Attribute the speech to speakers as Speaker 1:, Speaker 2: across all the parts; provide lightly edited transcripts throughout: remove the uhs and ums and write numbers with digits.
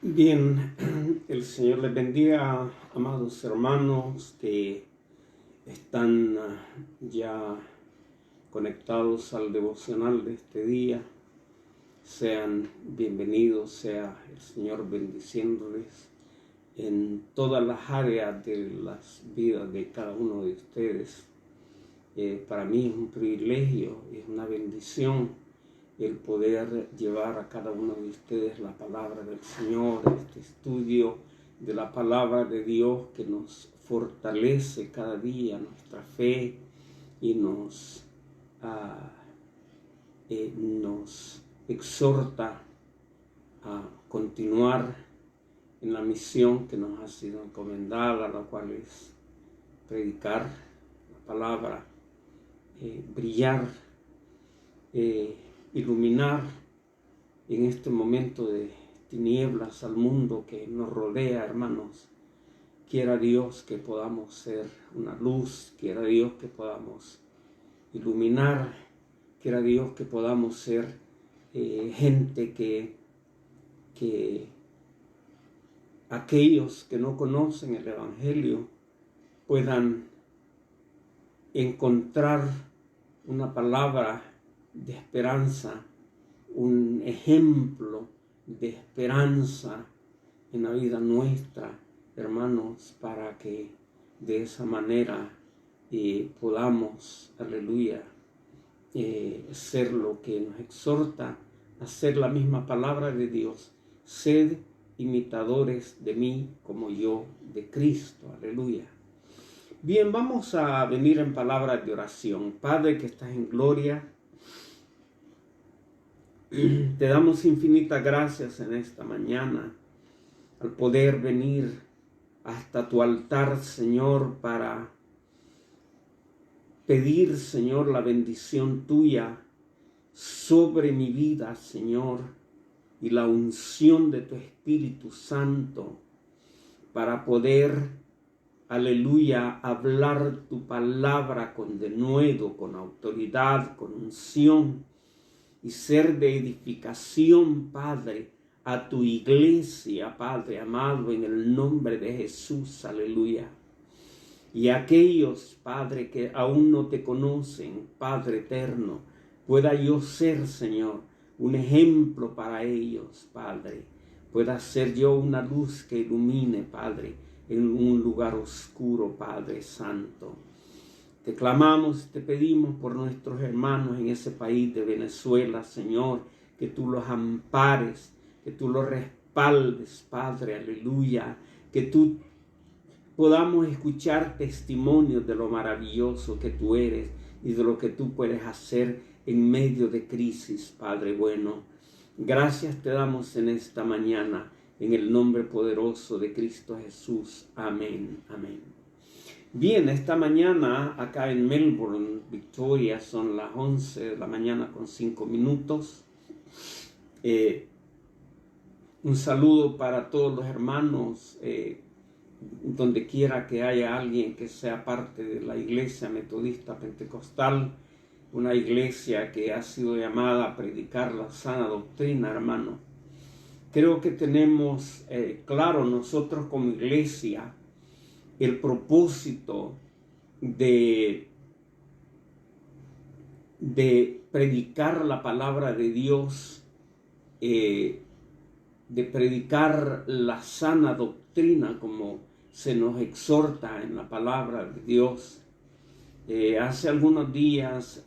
Speaker 1: Bien, el Señor les bendiga, amados hermanos que están ya conectados al devocional de este día. Sean bienvenidos, sea el Señor bendiciéndoles en todas las áreas de las vidas de cada uno de ustedes. Para mí es un privilegio, es una bendición el poder llevar a cada uno de ustedes la palabra del Señor, este estudio de la palabra de Dios que nos fortalece cada día nuestra fe y nos exhorta a continuar en la misión que nos ha sido encomendada, la cual es predicar la palabra, brillar, iluminar en este momento de tinieblas al mundo que nos rodea, hermanos. Quiera Dios que podamos ser una luz, quiera Dios que podamos iluminar, quiera Dios que podamos ser gente que aquellos que no conocen el Evangelio puedan encontrar una palabra de esperanza, un ejemplo de esperanza en la vida nuestra, hermanos, para que de esa manera podamos, aleluya, ser lo que nos exhorta a ser la misma palabra de Dios. Sed imitadores de mí como yo de Cristo, aleluya. Bien, vamos a venir en palabras de oración. Padre que estás en gloria, te damos infinitas gracias en esta mañana al poder venir hasta tu altar, Señor, para pedir, Señor, la bendición tuya sobre mi vida, Señor, y la unción de tu Espíritu Santo para poder, aleluya, hablar tu palabra con denuedo, con autoridad, con unción, y ser de edificación, Padre, a tu iglesia, Padre amado, en el nombre de Jesús, aleluya. Y aquellos, Padre, que aún no te conocen, Padre eterno, pueda yo ser, Señor, un ejemplo para ellos, Padre. Pueda ser yo una luz que ilumine, Padre, en un lugar oscuro, Padre Santo. Te clamamos, te pedimos por nuestros hermanos en ese país de Venezuela, Señor, que tú los ampares, que tú los respaldes, Padre, aleluya, que tú podamos escuchar testimonios de lo maravilloso que tú eres y de lo que tú puedes hacer en medio de crisis, Padre bueno. Gracias te damos en esta mañana, en el nombre poderoso de Cristo Jesús. Amén, amén. Bien, esta mañana acá en Melbourne, Victoria, son las 11 de la mañana con 5 minutos. Un saludo para todos los hermanos, donde quiera que haya alguien que sea parte de la iglesia metodista pentecostal, una iglesia que ha sido llamada a predicar la sana doctrina, hermano. Creo que tenemos claro nosotros como iglesia el propósito de predicar la palabra de Dios, de predicar la sana doctrina como se nos exhorta en la palabra de Dios. Hace algunos días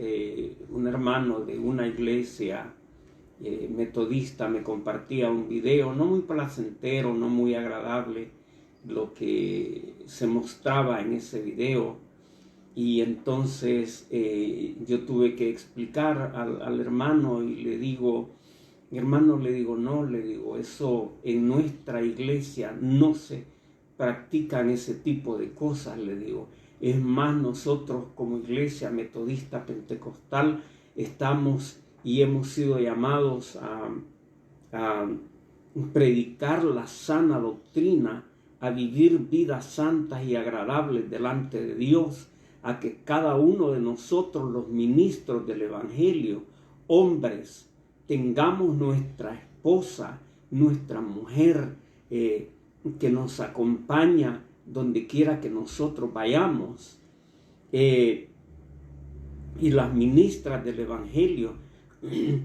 Speaker 1: un hermano de una iglesia metodista me compartía un video no muy placentero, no muy agradable, lo que se mostraba en ese video, y entonces yo tuve que explicar al hermano y le digo, hermano, eso en nuestra iglesia no se practican ese tipo de cosas, le digo. Es más, nosotros como iglesia metodista pentecostal estamos y hemos sido llamados a predicar la sana doctrina, a vivir vidas santas y agradables delante de Dios, a que cada uno de nosotros, los ministros del Evangelio, hombres, tengamos nuestra esposa, nuestra mujer, que nos acompaña donde quiera que nosotros vayamos, y las ministras del Evangelio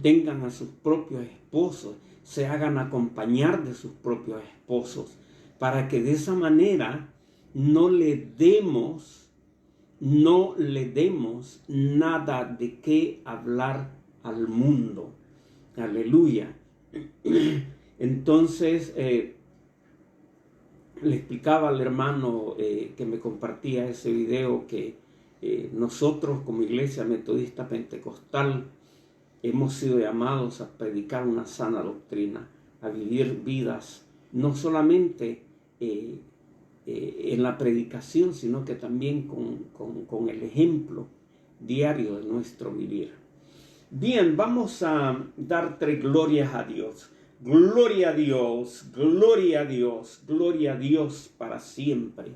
Speaker 1: tengan a sus propios esposos, se hagan acompañar de sus propios esposos, para que de esa manera no le demos nada de qué hablar al mundo. Aleluya. Entonces, le explicaba al hermano que me compartía ese video que nosotros como Iglesia Metodista Pentecostal hemos sido llamados a predicar una sana doctrina, a vivir vidas no solamente en la predicación, sino que también con el ejemplo diario de nuestro vivir. Bien, vamos a dar 3 glorias a Dios. Gloria a Dios, gloria a Dios, gloria a Dios para siempre.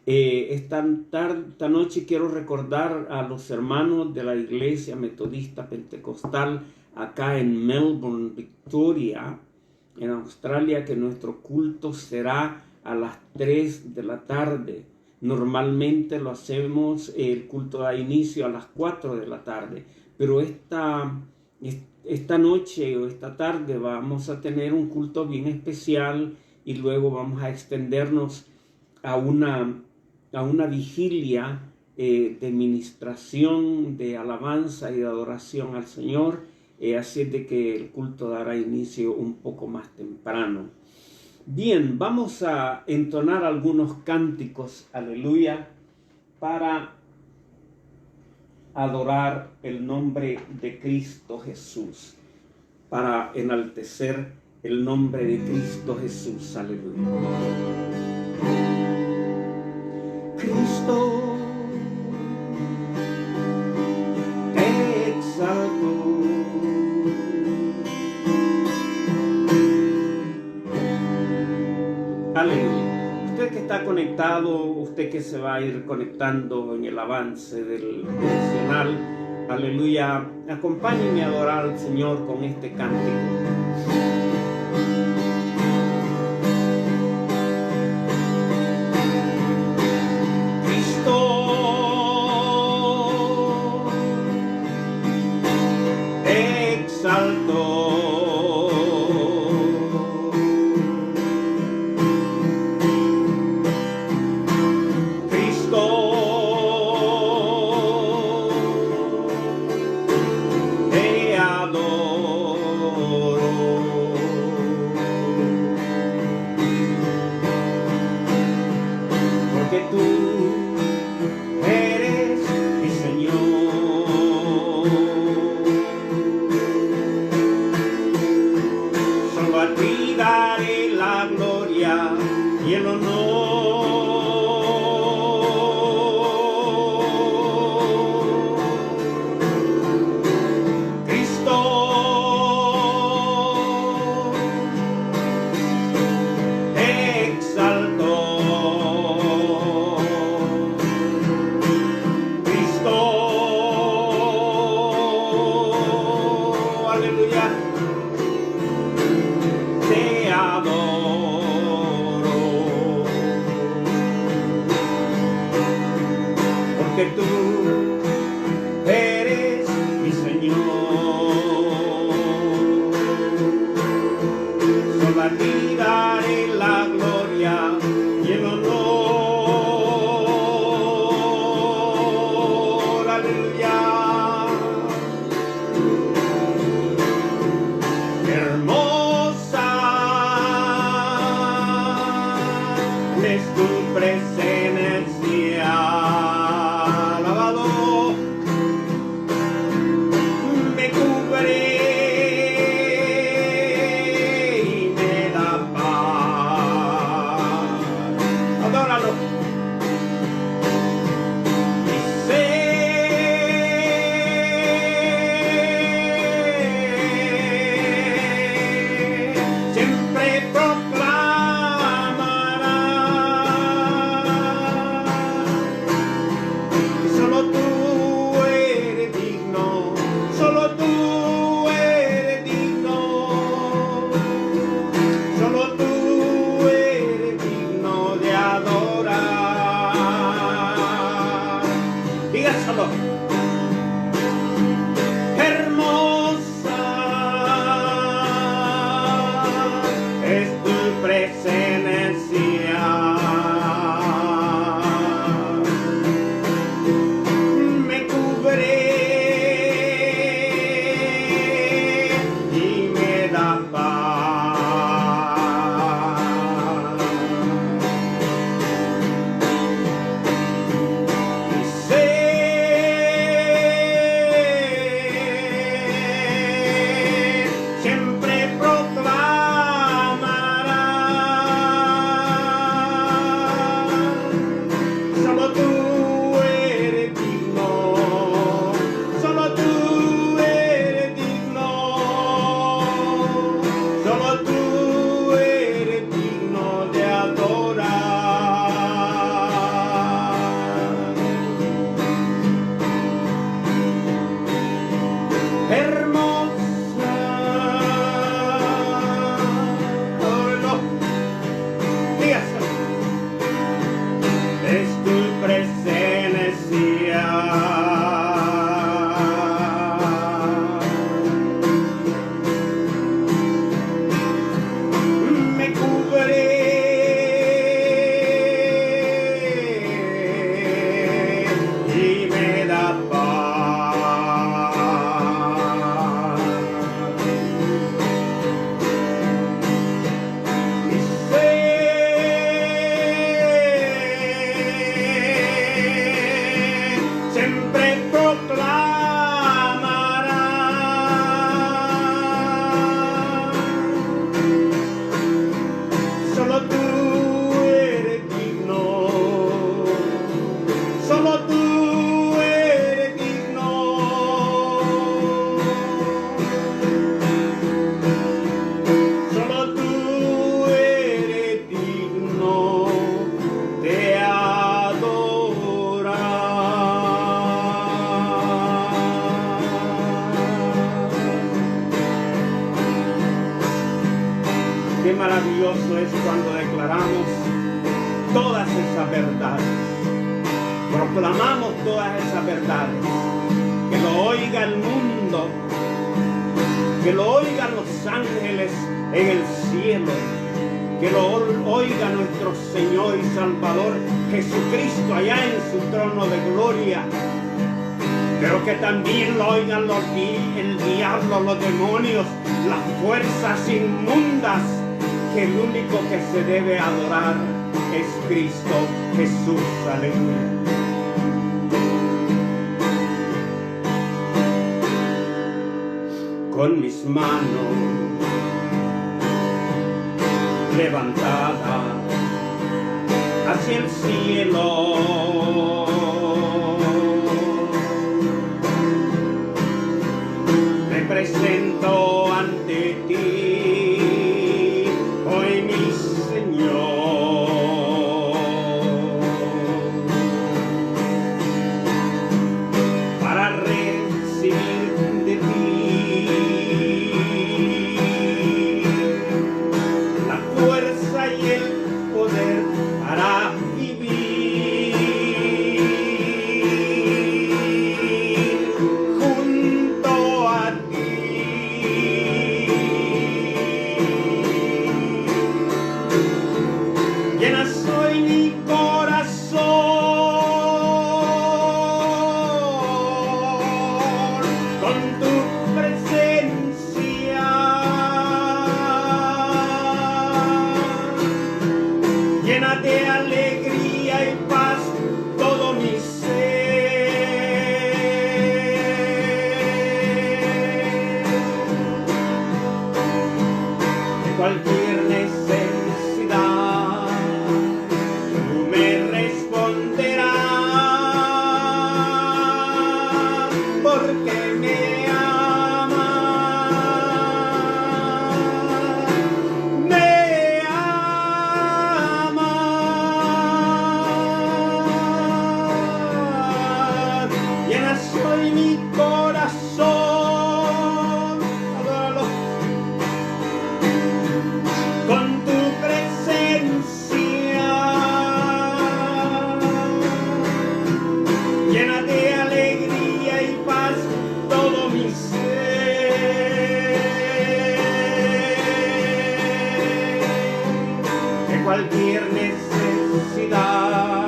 Speaker 1: Esta noche quiero recordar a los hermanos de la Iglesia Metodista Pentecostal acá en Melbourne, Victoria, en Australia, que nuestro culto será a las 3 de la tarde. Normalmente lo hacemos, el culto da inicio a las 4 de la tarde, pero esta noche o esta tarde vamos a tener un culto bien especial y luego vamos a extendernos a una vigilia de ministración, de alabanza y de adoración al Señor. Así es de que el culto dará inicio un poco más temprano. Bien, vamos a entonar algunos cánticos, aleluya, para adorar el nombre de Cristo Jesús, para enaltecer el nombre de Cristo Jesús, aleluya. Cristo, te exalto. Aleluya. Usted que está conectado, usted que se va a ir conectando en el avance del devocional, aleluya, acompáñenme a adorar al Señor con este cántico. presencia. Me cubre y me da paz. Y sé siempre proclamará, solo tú eres digno, solo tú eres digno, solo tú eres digno de adorar. Hermosa, dígaselo, es tu presencia. Me cubre y me da paz. Y sé siempre proclamará, solo tú eres digno, solo tú eres digno, solo tú eres digno de adorar. Qué maravilloso es cuando declaramos todas esas verdades, proclamamos todas esas verdades, que lo oiga el mundo, que lo oigan los ángeles en el cielo, que lo oiga nuestro Señor y Salvador Jesucristo allá en su trono de gloria, pero que también lo oigan el diablo, los demonios, las fuerzas inmundas, que el único que se debe adorar es Cristo Jesús. Aleluya. Con mis manos levantadas hacia el cielo, me presento ante ti, hoy mi Señor, para recibir de ti la fuerza y el poder para vivir junto a ti. Llenas hoy mi corazón con tu presencia. Llena de alegría y paz todo mi ser. De cualquier necesidad tú me responderás, porque me amas, me amas. Llenas hoy mi corazón, adóralo, cualquier necesidad.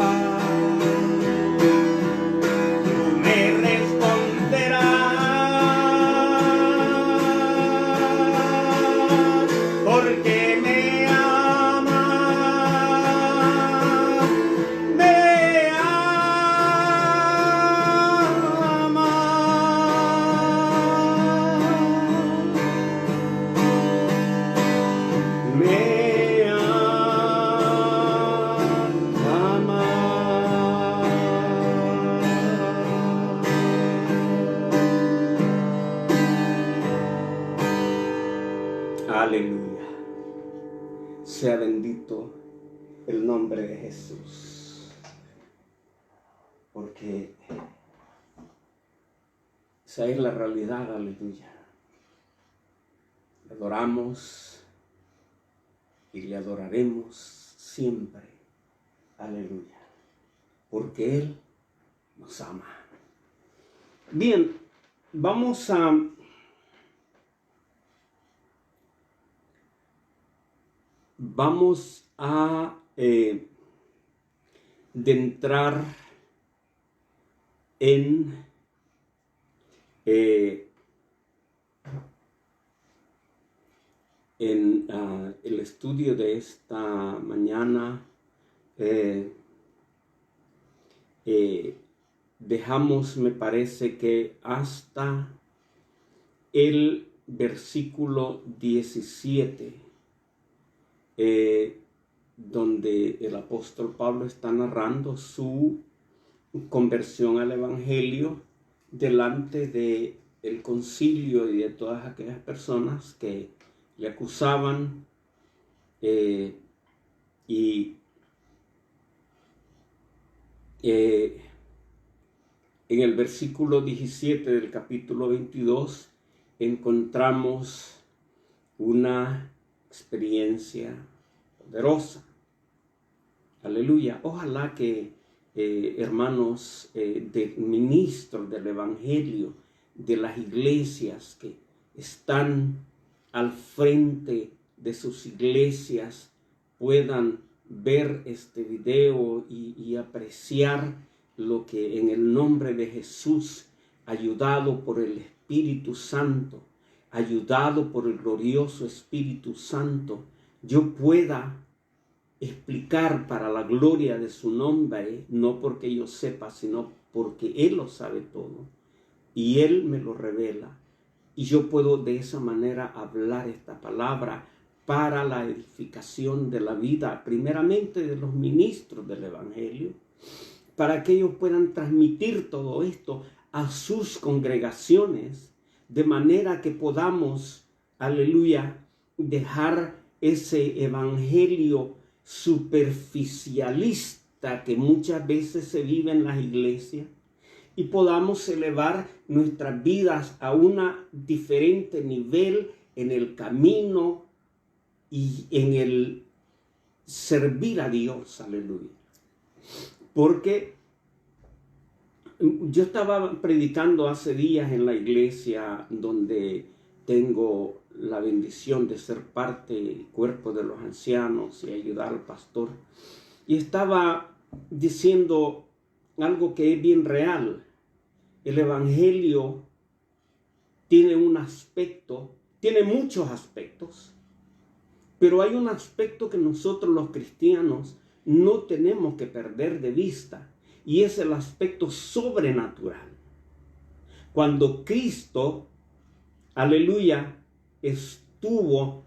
Speaker 1: Tú me responderás, porque me amas, me amas, me Aleluya. Sea bendito el nombre de Jesús. Porque esa es la realidad, aleluya. Le adoramos y le adoraremos siempre. Aleluya. Porque Él nos ama. Bien, vamos a entrar en el estudio de esta mañana. Dejamos, me parece que hasta el versículo 17, donde el apóstol Pablo está narrando su conversión al evangelio delante del concilio y de todas aquellas personas que le acusaban, en el versículo 17 del capítulo 22 encontramos una experiencia poderosa. Aleluya. Ojalá que hermanos ministros del evangelio, de las iglesias que están al frente de sus iglesias, puedan ver este video y apreciar lo que en el nombre de Jesús, ayudado por el Espíritu Santo, ayudado por el glorioso Espíritu Santo, yo pueda explicar para la gloria de su nombre, no porque yo sepa, sino porque Él lo sabe todo y Él me lo revela, y yo puedo de esa manera hablar esta palabra para la edificación de la vida, primeramente de los ministros del evangelio, para que ellos puedan transmitir todo esto a sus congregaciones, de manera que podamos, aleluya, dejar ese evangelio superficialista que muchas veces se vive en las iglesias, y podamos elevar nuestras vidas a un diferente nivel en el camino y en el servir a Dios, aleluya. Porque yo estaba predicando hace días en la iglesia donde tengo la bendición de ser parte del cuerpo de los ancianos y ayudar al pastor, y estaba diciendo algo que es bien real. El evangelio tiene un aspecto, tiene muchos aspectos, pero hay un aspecto que nosotros los cristianos no tenemos que perder de vista, y es el aspecto sobrenatural. Cuando Cristo, aleluya, estuvo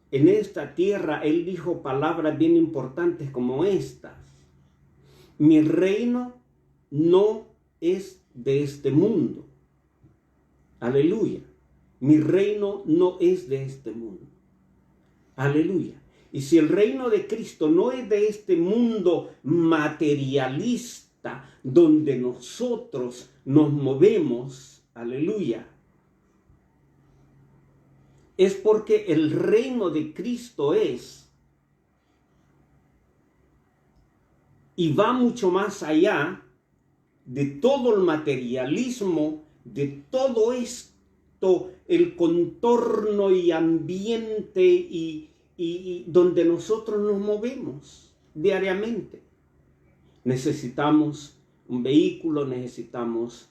Speaker 1: en esta tierra, Él dijo palabras bien importantes como estas: mi reino no es de este mundo. Aleluya. Mi reino no es de este mundo. Aleluya. Y si el reino de Cristo no es de este mundo materialista donde nosotros nos movemos, aleluya, es porque el reino de Cristo es y va mucho más allá de todo el materialismo, de todo esto, el contorno y ambiente y y donde nosotros nos movemos diariamente. Necesitamos un vehículo, necesitamos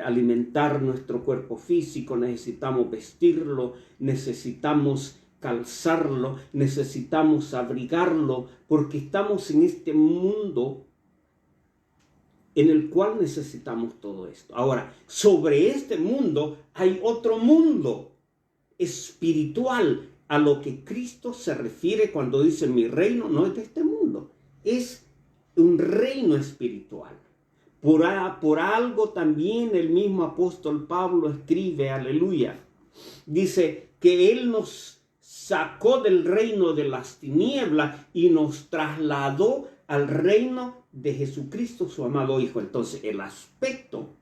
Speaker 1: alimentar nuestro cuerpo físico, necesitamos vestirlo, necesitamos calzarlo, necesitamos abrigarlo, porque estamos en este mundo en el cual necesitamos todo esto. Ahora, sobre este mundo hay otro mundo espiritual a lo que Cristo se refiere cuando dice mi reino no es de este mundo, es un reino espiritual. Por algo también el mismo apóstol Pablo escribe, aleluya, dice que Él nos sacó del reino de las tinieblas y nos trasladó al reino de Jesucristo, su amado Hijo. Entonces, el aspecto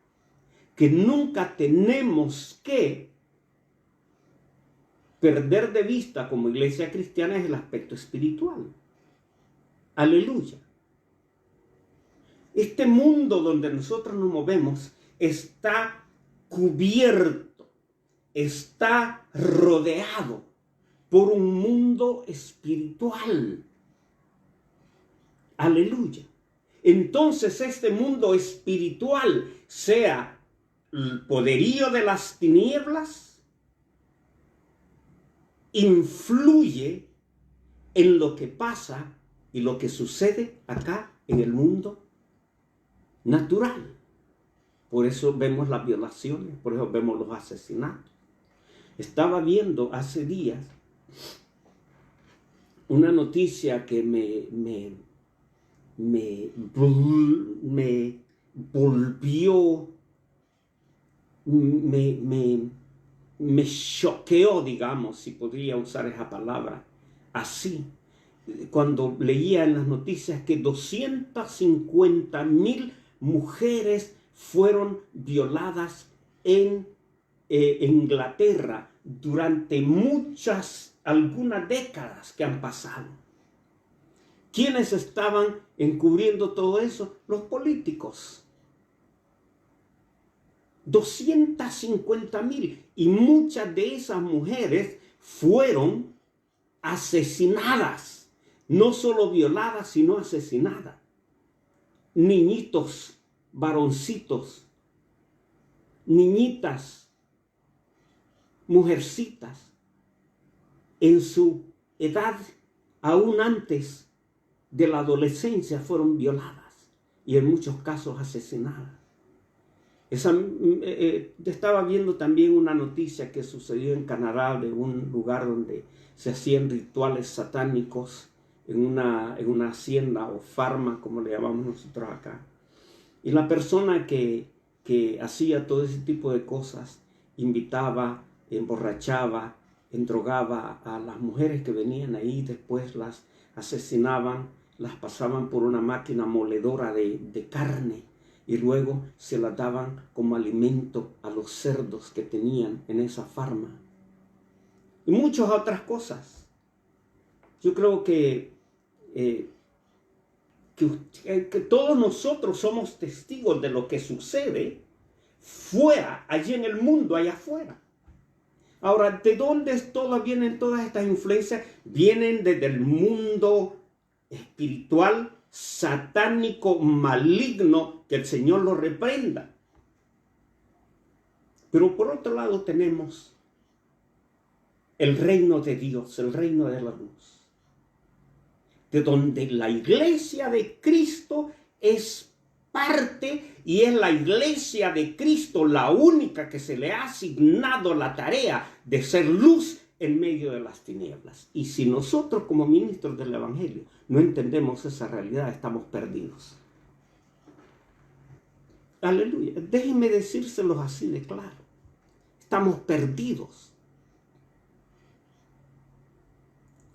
Speaker 1: que nunca tenemos que perder de vista como iglesia cristiana es el aspecto espiritual. Aleluya. Este mundo donde nosotros nos movemos está cubierto, está rodeado por un mundo espiritual. Aleluya. Entonces este mundo espiritual, sea el poderío de las tinieblas, influye en lo que pasa y lo que sucede acá en el mundo natural. Por eso vemos las violaciones, por eso vemos los asesinatos. Estaba viendo hace días una noticia que me volvió, me choqueó, digamos, si podría usar esa palabra así, cuando leía en las noticias que 250,000 mujeres fueron violadas en Inglaterra durante algunas décadas que han pasado. ¿Quiénes estaban encubriendo todo eso? Los políticos. 250,000, y muchas de esas mujeres fueron asesinadas, no solo violadas, sino asesinadas. Niñitos, varoncitos, niñitas, mujercitas, en su edad aún antes de la adolescencia fueron violadas y en muchos casos asesinadas. Estaba viendo también una noticia que sucedió en Canadá de un lugar donde se hacían rituales satánicos en una hacienda o farma, como le llamamos nosotros acá. Y la persona que hacía todo ese tipo de cosas invitaba, emborrachaba, endrogaba a las mujeres que venían ahí, después las asesinaban, las pasaban por una máquina moledora de carne y luego se las daban como alimento a los cerdos que tenían en esa farma. Y muchas otras cosas. Yo creo que todos nosotros somos testigos de lo que sucede fuera, allí en el mundo, allá afuera. Ahora, ¿de dónde vienen todas estas influencias? Vienen desde el mundo espiritual, satánico, maligno, que el Señor lo reprenda. Pero por otro lado tenemos el reino de Dios, el reino de la luz, de donde la iglesia de Cristo es parte, y es la iglesia de Cristo la única que se le ha asignado la tarea de ser luz en medio de las tinieblas. Y si nosotros como ministros del Evangelio no entendemos esa realidad, estamos perdidos. Aleluya. Déjenme decírselos así de claro. Estamos perdidos.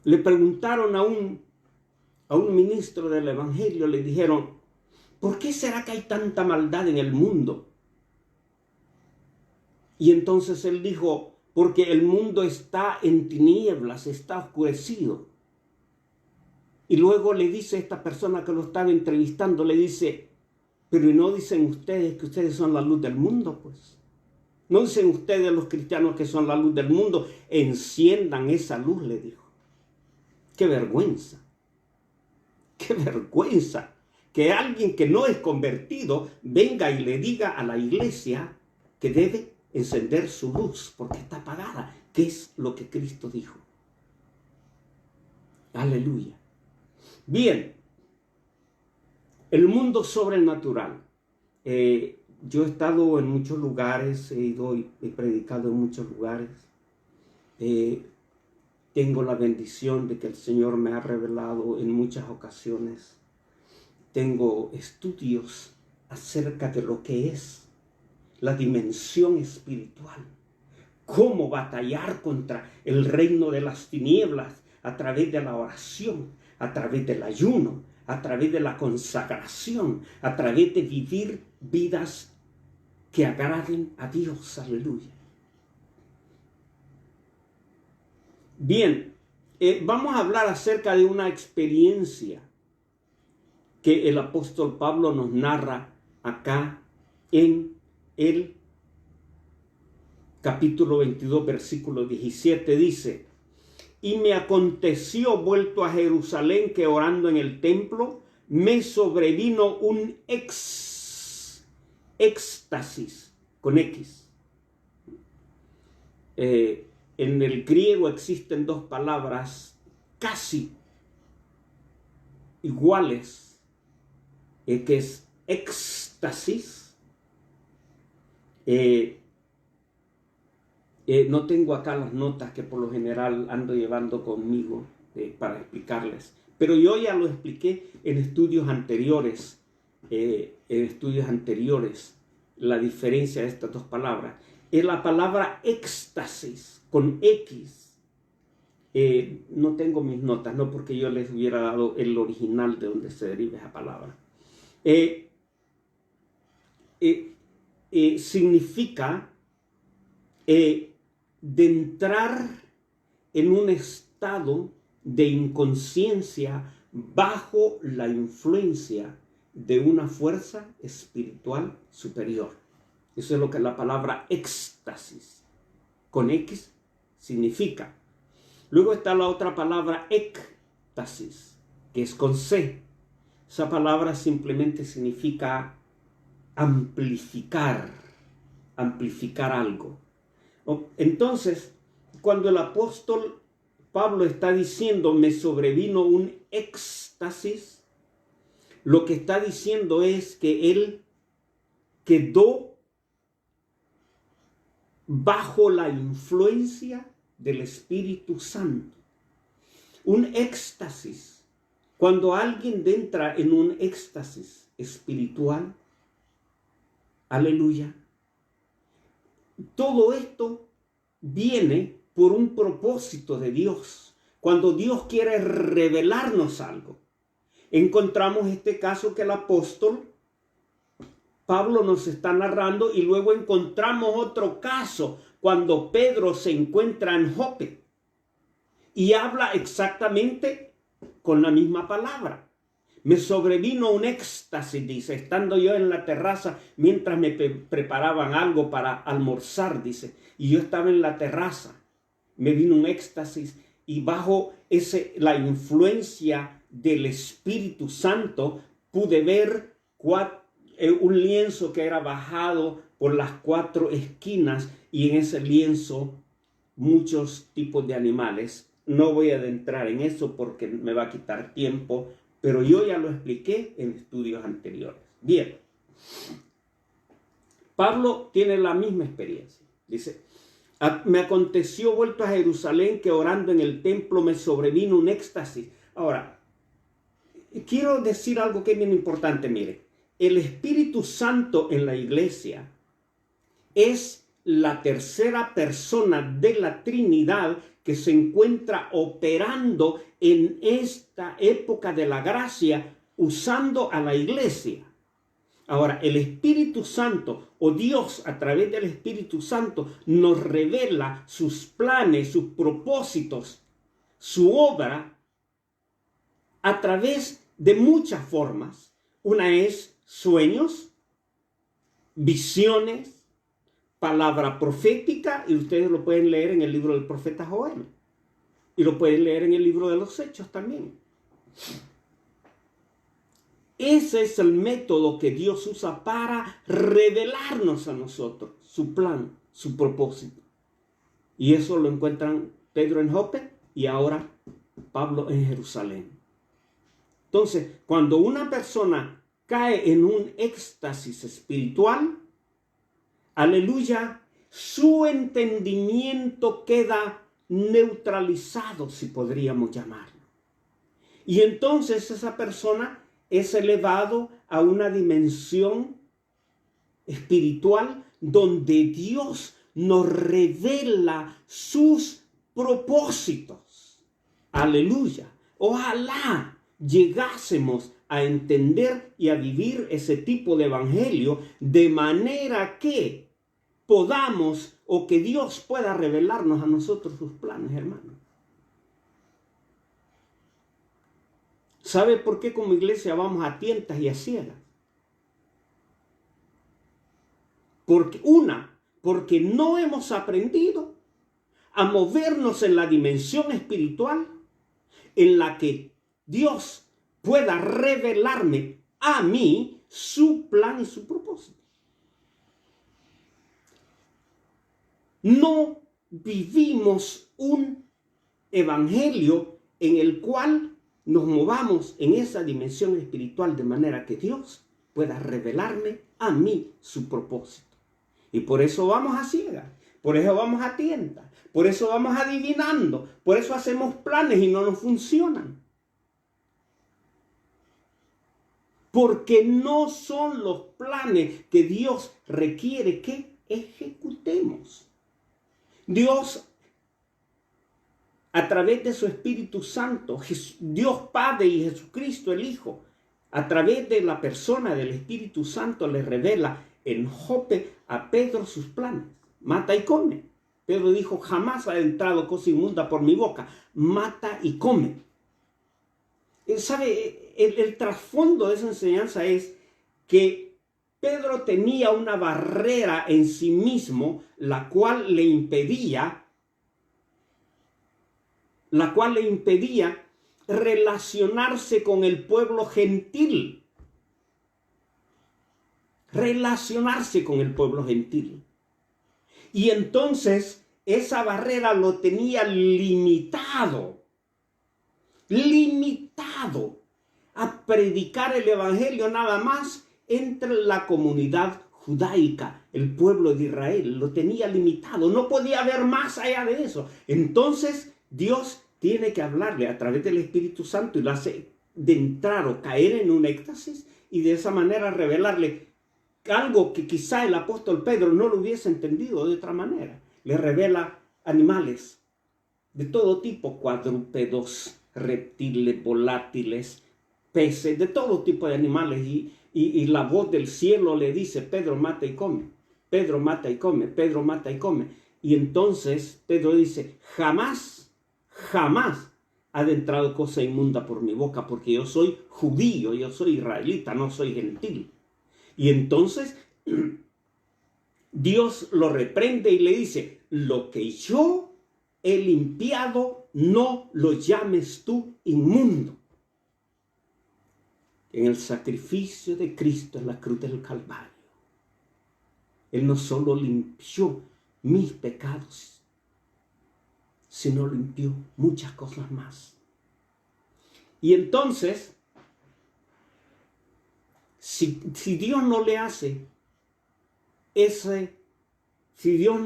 Speaker 1: Le preguntaron a un ministro del Evangelio, le dijeron, ¿por qué será que hay tanta maldad en el mundo? Y entonces él dijo, porque el mundo está en tinieblas, está oscurecido. Y luego le dice esta persona que lo estaba entrevistando, le dice, pero ¿no dicen ustedes que ustedes son la luz del mundo? Pues ¿no dicen ustedes los cristianos que son la luz del mundo? Enciendan esa luz, le dijo. ¡Qué vergüenza! ¡Qué vergüenza! Que alguien que no es convertido venga y le diga a la iglesia que debe encender su luz porque está apagada, que es lo que Cristo dijo. Aleluya. Bien, el mundo sobrenatural. Yo he estado en muchos lugares, he ido y he predicado en muchos lugares. Tengo la bendición de que el Señor me ha revelado en muchas ocasiones. Tengo estudios acerca de lo que es la dimensión espiritual. Cómo batallar contra el reino de las tinieblas a través de la oración, a través del ayuno, a través de la consagración, a través de vivir vidas que agraden a Dios. Aleluya. Bien, vamos a hablar acerca de una experiencia que el apóstol Pablo nos narra acá en el capítulo 22, versículo 17. Dice: y me aconteció, vuelto a Jerusalén, que orando en el templo, me sobrevino un éxtasis, con X. En el griego existen dos palabras casi iguales, que es éxtasis. No tengo acá las notas que por lo general ando llevando conmigo para explicarles, pero yo ya lo expliqué en estudios anteriores, la diferencia de estas dos palabras. Es la palabra éxtasis con X. No tengo mis notas, no porque yo les hubiera dado el original de donde se deriva esa palabra. Significa de entrar en un estado de inconsciencia bajo la influencia de una fuerza espiritual superior. Eso es lo que la palabra éxtasis con X significa. Luego está la otra palabra éctasis, que es con C. Esa palabra simplemente significa amplificar algo. Entonces, cuando el apóstol Pablo está diciendo me sobrevino un éxtasis, lo que está diciendo es que él quedó bajo la influencia del Espíritu Santo. Un éxtasis, cuando alguien entra en un éxtasis espiritual, aleluya, todo esto viene por un propósito de Dios. Cuando Dios quiere revelarnos algo, encontramos este caso que el apóstol Pablo nos está narrando, y luego encontramos otro caso cuando Pedro se encuentra en Jope y habla exactamente con la misma palabra. Me sobrevino un éxtasis, dice, estando yo en la terraza mientras me preparaban algo para almorzar, dice, y yo estaba en la terraza. Me vino un éxtasis y bajo la influencia del Espíritu Santo pude ver un lienzo que era bajado por las 4 esquinas, y en ese lienzo muchos tipos de animales. No voy a adentrar en eso porque me va a quitar tiempo, pero yo ya lo expliqué en estudios anteriores. Bien, Pablo tiene la misma experiencia. Dice, me aconteció vuelto a Jerusalén que orando en el templo me sobrevino un éxtasis. Ahora, quiero decir algo que es bien importante. Mire, el Espíritu Santo en la iglesia es la tercera persona de la Trinidad que se encuentra operando en esta época de la gracia, usando a la iglesia. Ahora, el Espíritu Santo, o Dios a través del Espíritu Santo, nos revela sus planes, sus propósitos, su obra a través de muchas formas. Una es sueños, visiones, palabra profética, y ustedes lo pueden leer en el libro del profeta Joel. Y lo puedes leer en el libro de los Hechos también. Ese es el método que Dios usa para revelarnos a nosotros su plan, su propósito. Y eso lo encuentran Pedro en Jope y ahora Pablo en Jerusalén. Entonces, cuando una persona cae en un éxtasis espiritual, aleluya, su entendimiento queda neutralizado, si podríamos llamarlo. Y entonces esa persona es elevado a una dimensión espiritual donde Dios nos revela sus propósitos. Aleluya. Ojalá llegásemos a entender y a vivir ese tipo de evangelio de manera que podamos o que Dios pueda revelarnos a nosotros sus planes, hermanos. ¿Sabe por qué como iglesia vamos a tientas y a ciegas? Porque no hemos aprendido a movernos en la dimensión espiritual en la que Dios pueda revelarme a mí su plan y su propósito. No vivimos un evangelio en el cual nos movamos en esa dimensión espiritual de manera que Dios pueda revelarme a mí su propósito. Y por eso vamos a ciegas, por eso vamos a tientas, por eso vamos adivinando, por eso hacemos planes y no nos funcionan. Porque no son los planes que Dios requiere que ejecutemos. Dios, a través de su Espíritu Santo, Dios Padre y Jesucristo el Hijo, a través de la persona del Espíritu Santo le revela en Jope a Pedro sus planes. Mata y come. Pedro dijo, jamás ha entrado cosa inmunda por mi boca. Mata y come. ¿Sabe? El trasfondo de esa enseñanza es que Pedro tenía una barrera en sí mismo, la cual le impedía relacionarse con el pueblo gentil. Relacionarse con el pueblo gentil. Y entonces esa barrera lo tenía limitado a predicar el evangelio nada más entre la comunidad judaica, el pueblo de Israel. Lo tenía limitado, no podía ver más allá de eso. Entonces Dios tiene que hablarle a través del Espíritu Santo y lo hace de entrar o caer en un éxtasis y de esa manera revelarle algo que quizá el apóstol Pedro no lo hubiese entendido de otra manera. Le revela animales de todo tipo, cuadrúpedos, reptiles, volátiles, peces, de todo tipo de animales. Y la voz del cielo le dice, Pedro, mata y come. Pedro, mata y come. Pedro, mata y come. Y entonces Pedro dice, jamás ha entrado cosa inmunda por mi boca, porque yo soy judío, yo soy israelita, no soy gentil. Y entonces Dios lo reprende y le dice, lo que yo he limpiado, no lo llames tú inmundo. En el sacrificio de Cristo en la cruz del Calvario, Él no solo limpió mis pecados, sino limpió muchas cosas más. Y entonces, si Dios no le hace si Dios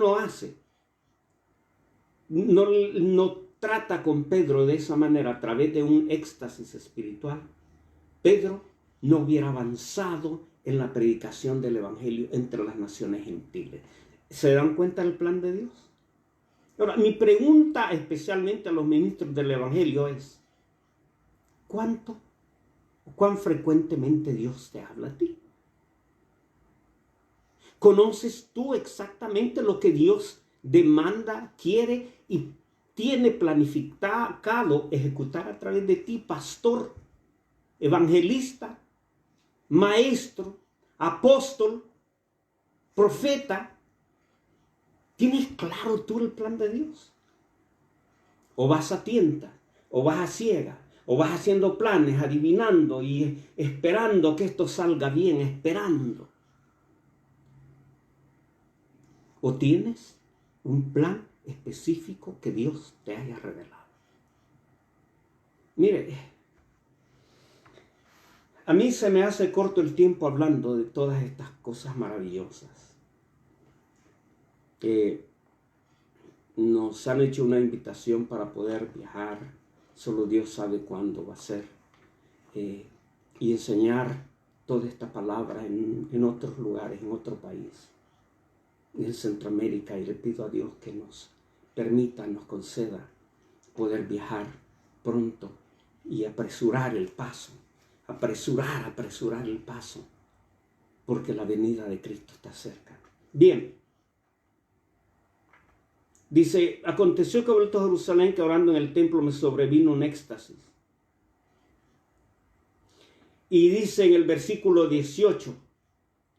Speaker 1: no trata con Pedro de esa manera a través de un éxtasis espiritual, Pedro no hubiera avanzado en la predicación del evangelio entre las naciones gentiles. ¿Se dan cuenta del plan de Dios? Ahora, mi pregunta especialmente a los ministros del evangelio es, ¿cuán frecuentemente Dios te habla a ti? ¿Conoces tú exactamente lo que Dios demanda, quiere y tiene planificado ejecutar a través de ti, pastor, evangelista, maestro, apóstol, profeta? ¿Tienes claro tú el plan de Dios? o vas a tientas, o vas a ciegas, o vas haciendo planes, adivinando y esperando que esto salga bien, esperando. O tienes un plan específico que Dios te haya revelado. Mire, a mí se me hace corto el tiempo hablando de todas estas cosas maravillosas. Nos han hecho una invitación para poder viajar, solo Dios sabe cuándo va a ser, y enseñar toda esta palabra en otros lugares, en otro país, en Centroamérica, y le pido a Dios que nos permita, nos conceda poder viajar pronto y apresurar el paso, apresurar el paso, porque la venida de Cristo está cerca. Bien. Dice, aconteció que vuelto a Jerusalén, que orando en el templo me sobrevino un éxtasis. Y dice en el versículo 18,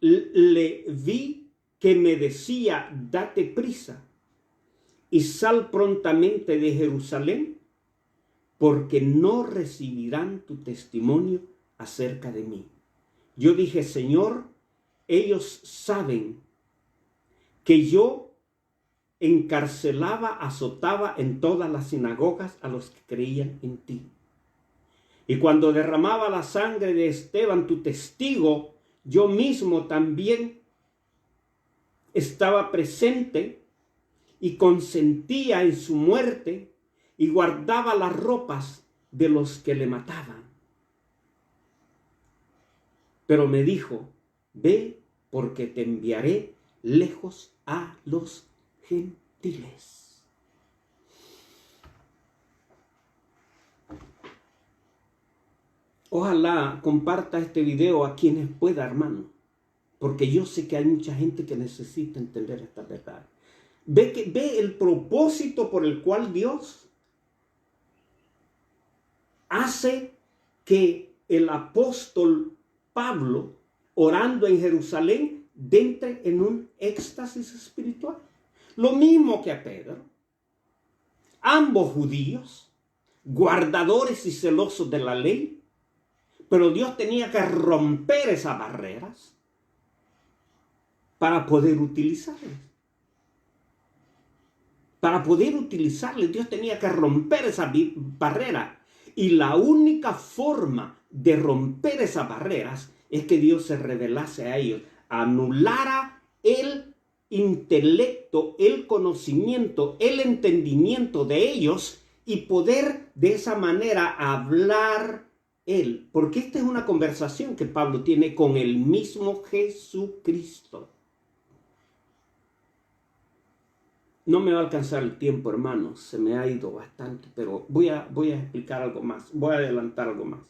Speaker 1: le vi que me decía, date prisa y sal prontamente de Jerusalén, porque no recibirán tu testimonio acerca de mí. Yo dije, Señor, ellos saben que yo encarcelaba, azotaba en todas las sinagogas a los que creían en ti. Y cuando derramaba la sangre de Esteban, tu testigo, yo mismo también estaba presente y consentía en su muerte y guardaba las ropas de los que le mataban. Pero me dijo, ve, porque te enviaré lejos a los gentiles. Ojalá comparta este video a quienes pueda, hermano, porque yo sé que hay mucha gente que necesita entender esta verdad. Ve el propósito por el cual Dios hace que el apóstol Pablo, orando en Jerusalén, entre en un éxtasis espiritual. Lo mismo que a Pedro. Ambos judíos, guardadores y celosos de la ley, pero Dios tenía que romper esas barreras para poder utilizarles. Para poder utilizarles, Dios tenía que romper esa barrera. Y la única forma de romper esas barreras es que Dios se revelase a ellos, anulara el intelecto, el conocimiento, el entendimiento de ellos y poder de esa manera hablar Él. Porque esta es una conversación que Pablo tiene con el mismo Jesucristo. No me va a alcanzar el tiempo, hermanos, se me ha ido bastante, pero voy a explicar algo más, voy a adelantar algo más.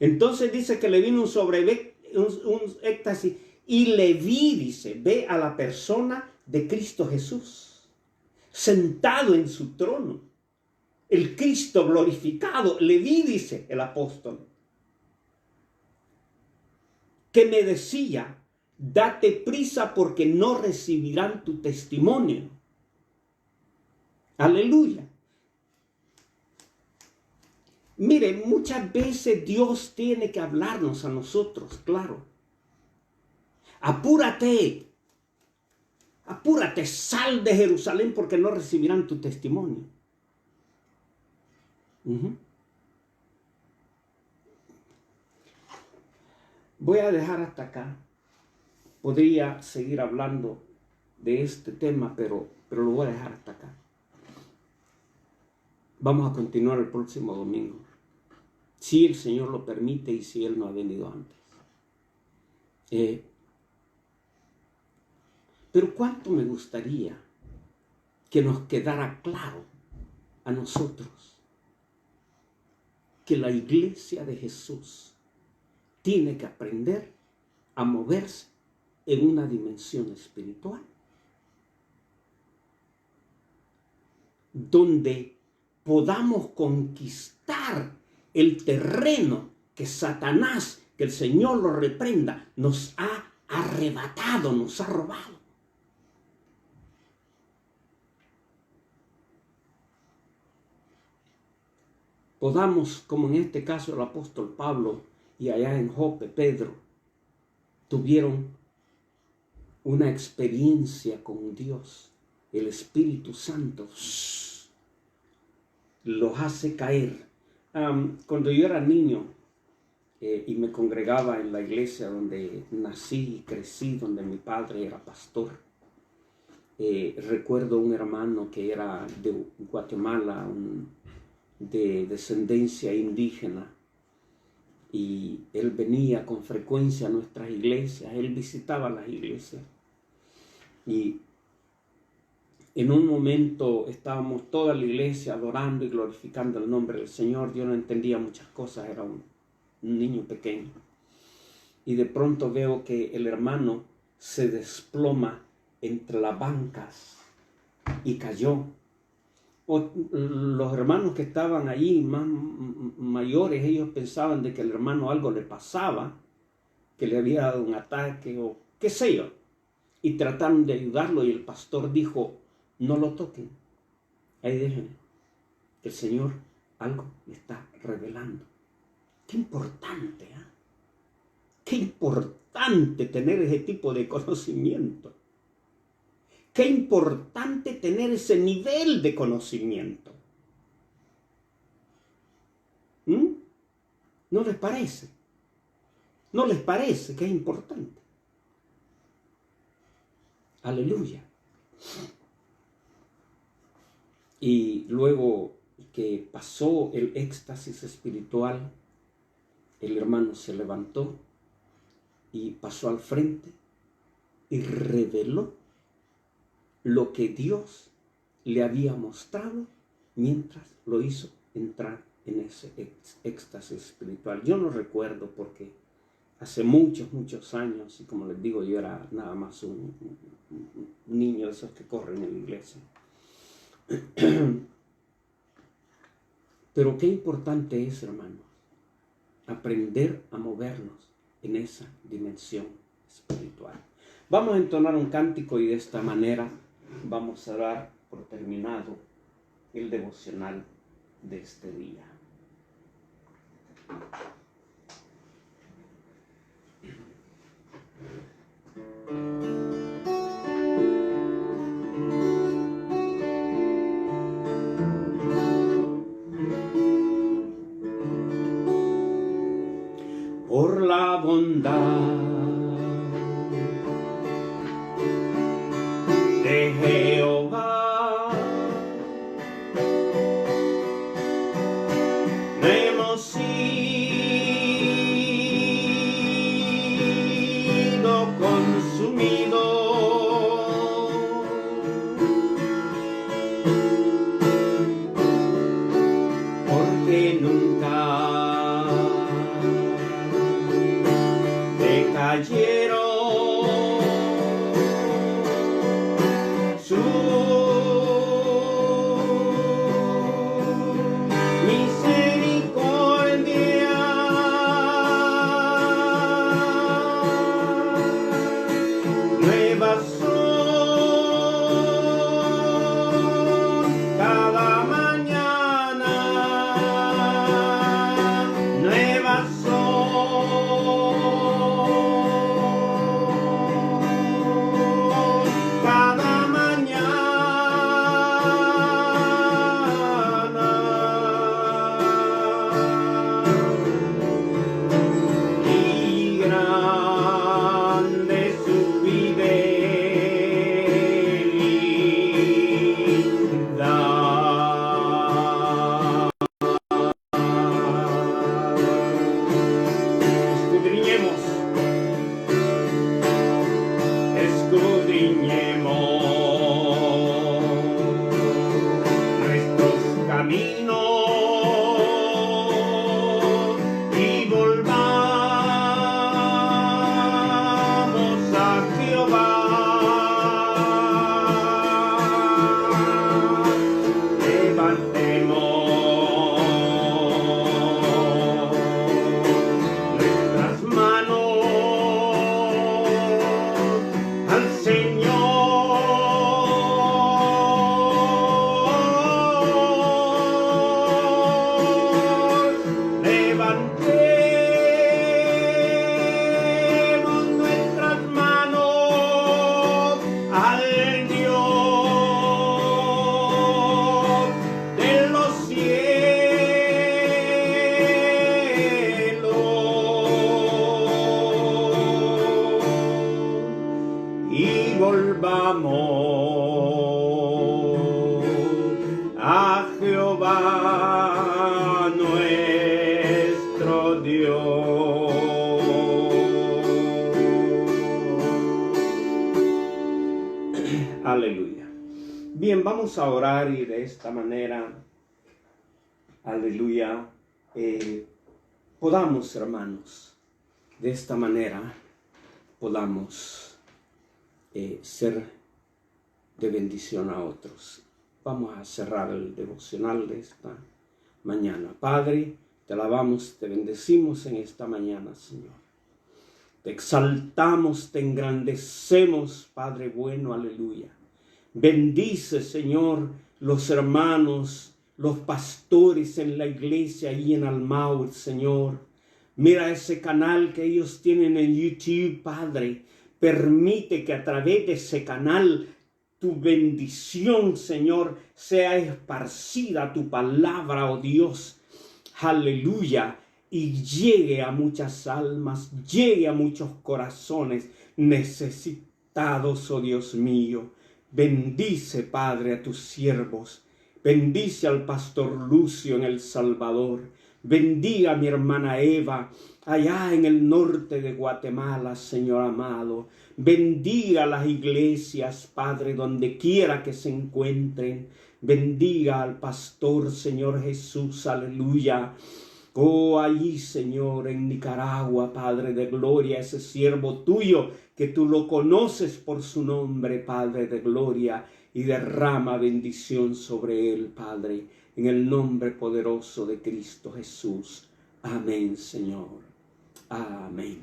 Speaker 1: Entonces dice que le vino un éxtasis y le vi, dice, ve a la persona de Cristo Jesús, sentado en su trono, el Cristo glorificado, le vi, dice el apóstol, que me decía, date prisa porque no recibirán tu testimonio. Aleluya. Mire, muchas veces Dios tiene que hablarnos a nosotros, claro. Apúrate, apúrate, sal de Jerusalén porque no recibirán tu testimonio. Voy a dejar hasta acá. Podría seguir hablando de este tema, pero lo voy a dejar hasta acá. Vamos a continuar el próximo domingo, si el Señor lo permite y si Él no ha venido antes. Pero cuánto me gustaría que nos quedara claro a nosotros que la iglesia de Jesús tiene que aprender a moverse en una dimensión espiritual, donde podamos conquistar el terreno que Satanás, que el Señor lo reprenda, nos ha arrebatado, nos ha robado. podamos, como en este caso el apóstol Pablo y allá en Jope, Pedro, tuvieron una experiencia con Dios. El Espíritu Santo los hace caer. Cuando yo era niño y me congregaba en la iglesia donde nací y crecí, donde mi padre era pastor, recuerdo un hermano que era de Guatemala, de descendencia indígena, y él venía con frecuencia a nuestras iglesias, él visitaba las iglesias, y en un momento estábamos toda la iglesia adorando y glorificando el nombre del Señor. Yo no entendía muchas cosas, era un niño pequeño, y de pronto veo que el hermano se desploma entre las bancas y cayó. Los hermanos que estaban allí, más mayores, ellos pensaban de que al hermano algo le pasaba, que le había dado un ataque o qué sé yo, y trataron de ayudarlo, y el pastor dijo: no lo toquen, ahí déjenlo, que el Señor algo le está revelando. Qué importante, ¿eh? Qué importante tener ese tipo de conocimiento. Qué importante tener ese nivel de conocimiento. ¿No les parece? ¿No les parece que es importante? Aleluya. Y luego que pasó el éxtasis espiritual, el hermano se levantó y pasó al frente y reveló lo que Dios le había mostrado mientras lo hizo entrar en ese éxtasis espiritual. Yo no recuerdo porque hace muchos años, y como les digo, yo era nada más un niño de esos que corren en la iglesia. Pero qué importante es, hermanos, aprender a movernos en esa dimensión espiritual. Vamos a entonar un cántico y de esta manera vamos a dar por terminado el devocional de este día. Por la bondad de Jehová hemos sido consumidos, porque nunca cayeron su misericordia. Nuevas son cada mañana. Bien, vamos a orar y de esta manera, aleluya, podamos, hermanos, de esta manera podamos ser de bendición a otros. Vamos a cerrar el devocional de esta mañana. Padre, te alabamos, te bendecimos en esta mañana, Señor. Te exaltamos, te engrandecemos, Padre bueno, aleluya. Bendice, Señor, los hermanos, los pastores en la iglesia y en Almaur, Señor. Mira ese canal que ellos tienen en YouTube, Padre. Permite que a través de ese canal tu bendición, Señor, sea esparcida tu palabra, oh Dios. Aleluya. Y llegue a muchas almas, llegue a muchos corazones necesitados, oh Dios mío. Bendice, Padre, a tus siervos. Bendice al pastor Lucio en El Salvador. Bendiga a mi hermana Eva allá en el norte de Guatemala, Señor amado. Bendiga a las iglesias, Padre, donde quiera que se encuentren. Bendiga al pastor, Señor Jesús, aleluya. Oh, allí, Señor, en Nicaragua, Padre de gloria, ese siervo tuyo, que tú lo conoces por su nombre, Padre de gloria, y derrama bendición sobre él, Padre, en el nombre poderoso de Cristo Jesús. Amén, Señor. Amén.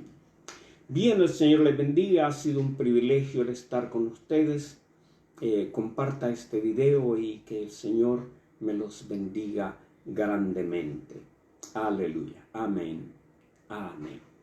Speaker 1: Bien, el Señor les bendiga. Ha sido un privilegio el estar con ustedes. Comparta este video y que el Señor me los bendiga grandemente. Aleluya. Amén. Amén.